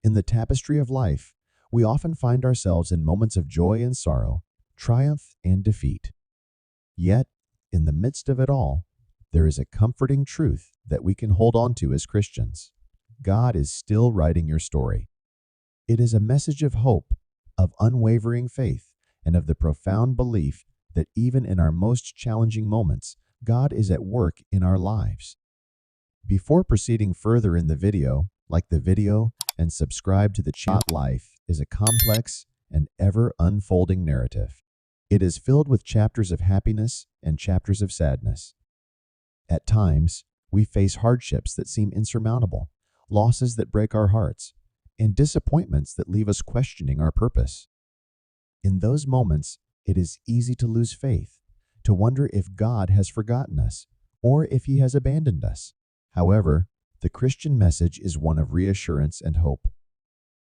In the tapestry of life, we often find ourselves in moments of joy and sorrow, triumph and defeat. Yet, in the midst of it all, there is a comforting truth that we can hold on to as Christians. God is still writing your story. It is a message of hope, of unwavering faith, and of the profound belief that even in our most challenging moments, God is at work in our lives. Before proceeding further in the video, like the video and subscribe to the channel. Life is a complex and ever unfolding narrative. It is filled with chapters of happiness and chapters of sadness. At times, we face hardships that seem insurmountable, losses that break our hearts, and disappointments that leave us questioning our purpose. In those moments, it is easy to lose faith, to wonder if God has forgotten us, or if He has abandoned us. However, the Christian message is one of reassurance and hope.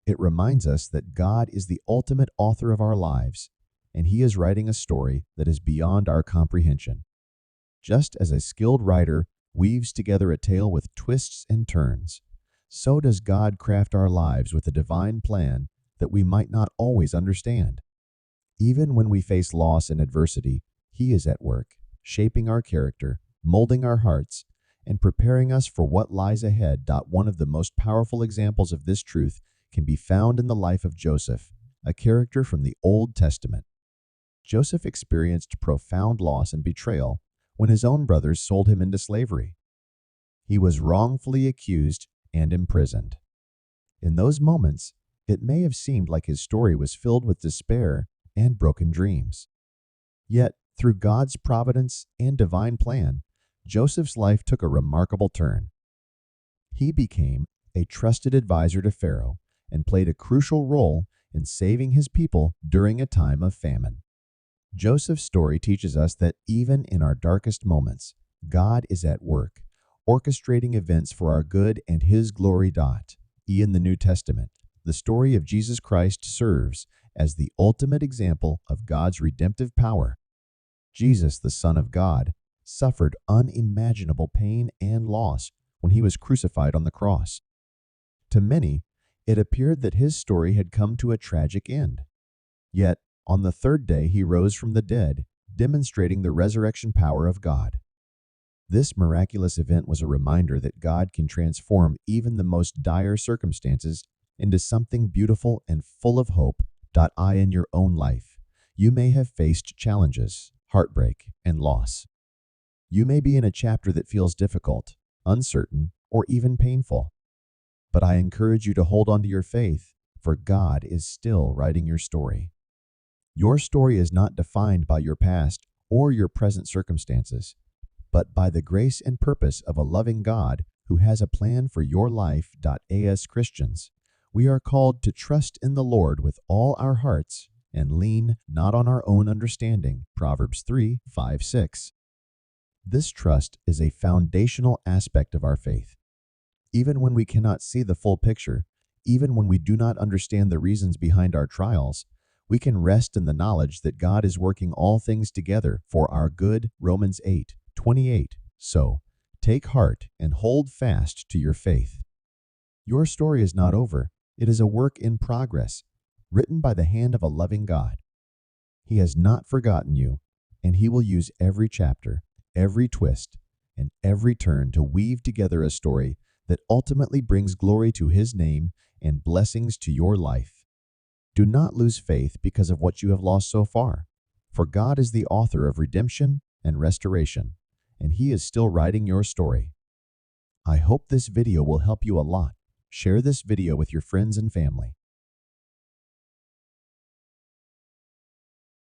It reminds us that God is the ultimate author of our lives, and He is writing a story that is beyond our comprehension. Just as a skilled writer weaves together a tale with twists and turns, so does God craft our lives with a divine plan that we might not always understand. Even when we face loss and adversity, He is at work, shaping our character, molding our hearts, and preparing us for what lies ahead. One of the most powerful examples of this truth can be found in the life of Joseph, a character from the Old Testament. Joseph experienced profound loss and betrayal when his own brothers sold him into slavery. He was wrongfully accused and imprisoned. In those moments, it may have seemed like his story was filled with despair and broken dreams. Yet, through God's providence and divine plan, Joseph's life took a remarkable turn. He became a trusted advisor to Pharaoh and played a crucial role in saving his people during a time of famine. Joseph's story teaches us that even in our darkest moments, God is at work, orchestrating events for our good and His glory. In the New Testament, the story of Jesus Christ serves as the ultimate example of God's redemptive power. Jesus, the Son of God, suffered unimaginable pain and loss when He was crucified on the cross. To many, it appeared that His story had come to a tragic end. Yet, on the third day, He rose from the dead, demonstrating the resurrection power of God. This miraculous event was a reminder that God can transform even the most dire circumstances into something beautiful and full of hope. In your own life, you may have faced challenges, heartbreak, and loss. You may be in a chapter that feels difficult, uncertain, or even painful. But I encourage you to hold on to your faith, for God is still writing your story. Your story is not defined by your past or your present circumstances, but by the grace and purpose of a loving God who has a plan for your life. As Christians, we are called to trust in the Lord with all our hearts and lean not on our own understanding. Proverbs 3:5-6. This trust is a foundational aspect of our faith. Even when we cannot see the full picture, even when we do not understand the reasons behind our trials, we can rest in the knowledge that God is working all things together for our good. Romans 8:28. So, take heart and hold fast to your faith. Your story is not over. It is a work in progress, written by the hand of a loving God. He has not forgotten you, and He will use every chapter, every twist, and every turn to weave together a story that ultimately brings glory to His name and blessings to your life. Do not lose faith because of what you have lost so far, for God is the author of redemption and restoration, and He is still writing your story. I hope this video will help you a lot. Share this video with your friends and family.